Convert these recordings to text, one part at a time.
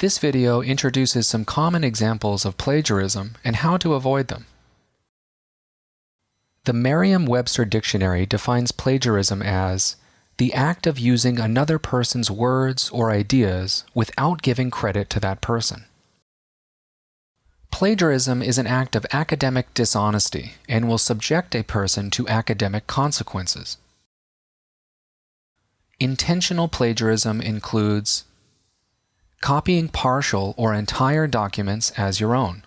This video introduces some common examples of plagiarism and how to avoid them. The Merriam-Webster Dictionary defines plagiarism as the act of using another person's words or ideas without giving credit to that person. Plagiarism is an act of academic dishonesty and will subject a person to academic consequences. Intentional plagiarism includes copying partial or entire documents as your own,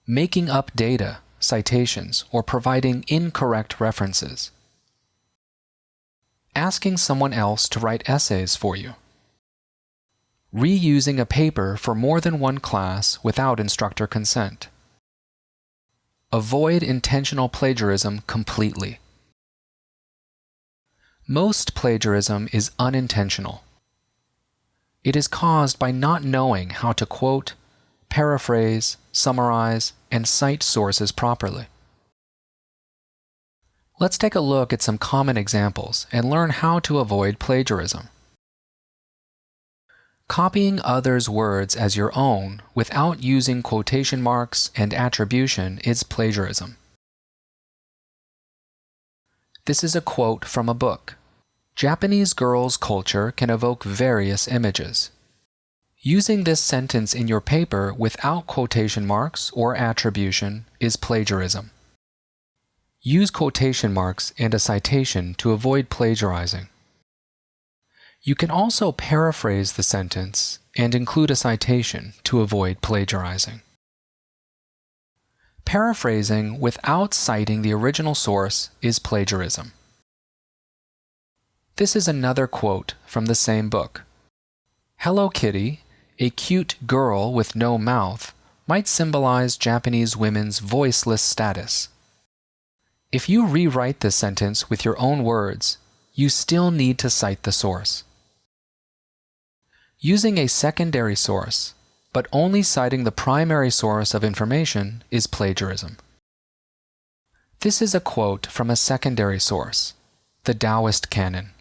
making up data, citations, or providing incorrect references, asking someone else to write essays for you, reusing a paper for more than one class without instructor consent. Avoid intentional plagiarism completely. Most plagiarism is unintentional. It is caused by not knowing how to quote, paraphrase, summarize, and cite sources properly. Let's take a look at some common examples and learn how to avoid plagiarism. Copying others' words as your own without using quotation marks and attribution is plagiarism. This is a quote from a book. Japanese girls' culture can evoke various images. Using this sentence in your paper without quotation marks or attribution is plagiarism. Use quotation marks and a citation to avoid plagiarizing. You can also paraphrase the sentence and include a citation to avoid plagiarizing. Paraphrasing without citing the original source is plagiarism. This is another quote from the same book. Hello Kitty, a cute girl with no mouth, might symbolize Japanese women's voiceless status. If you rewrite this sentence with your own words, you still need to cite the source. Using a secondary source, but only citing the primary source of information, is plagiarism. This is a quote from a secondary source, the Taoist canon.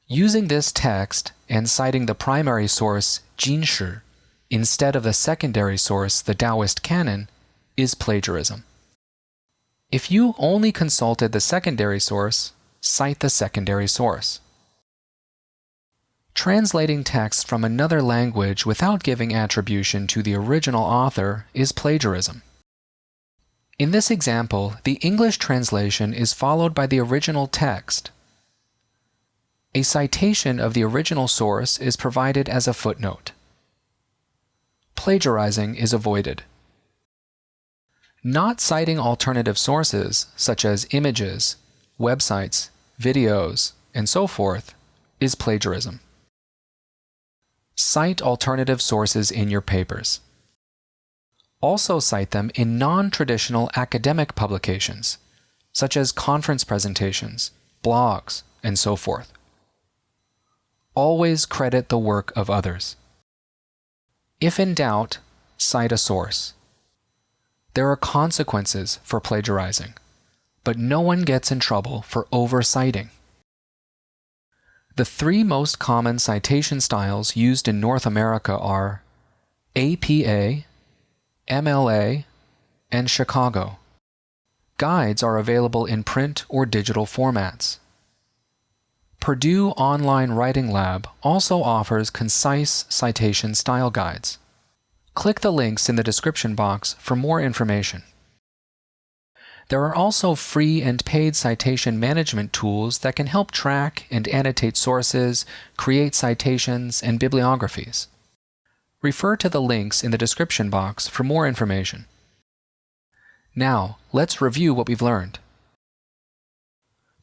Using this text and citing the primary source, Jinshi, instead of the secondary source, the Taoist canon, is plagiarism. If you only consulted the secondary source, cite the secondary source. Translating text from another language without giving attribution to the original author is plagiarism. In this example, the English translation is followed by the original text. A citation of the original source is provided as a footnote. Plagiarizing is avoided. Not citing alternative sources, such as images, websites, videos, and so forth, is plagiarism. Cite alternative sources in your papers. Also cite them in non-traditional academic publications, such as conference presentations, blogs, and so forth. Always credit the work of others. If in doubt, cite a source. There are consequences for plagiarizing, but no one gets in trouble for oversighting. The three most common citation styles used in North America are APA, MLA, and Chicago. Guides are available in print or digital formats. Purdue Online Writing Lab also offers concise citation style guides. Click the links in the description box for more information. There are also free and paid citation management tools that can help track and annotate sources, create citations, and bibliographies. Refer to the links in the description box for more information. Now, let's review what we've learned.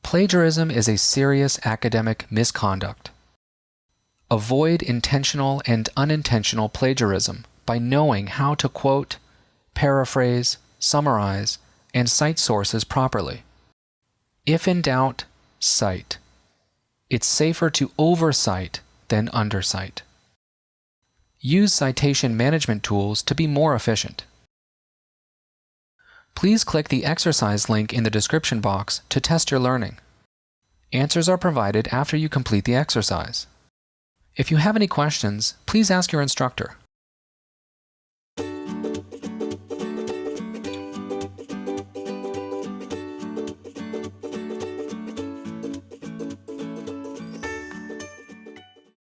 Plagiarism is a serious academic misconduct. Avoid intentional and unintentional plagiarism by knowing how to quote, paraphrase, summarize, and cite sources properly. If in doubt, cite. It's safer to oversight than undercite. Use citation management tools to be more efficient. Please click the exercise link in the description box to test your learning. Answers are provided after you complete the exercise. If you have any questions, please ask your instructor.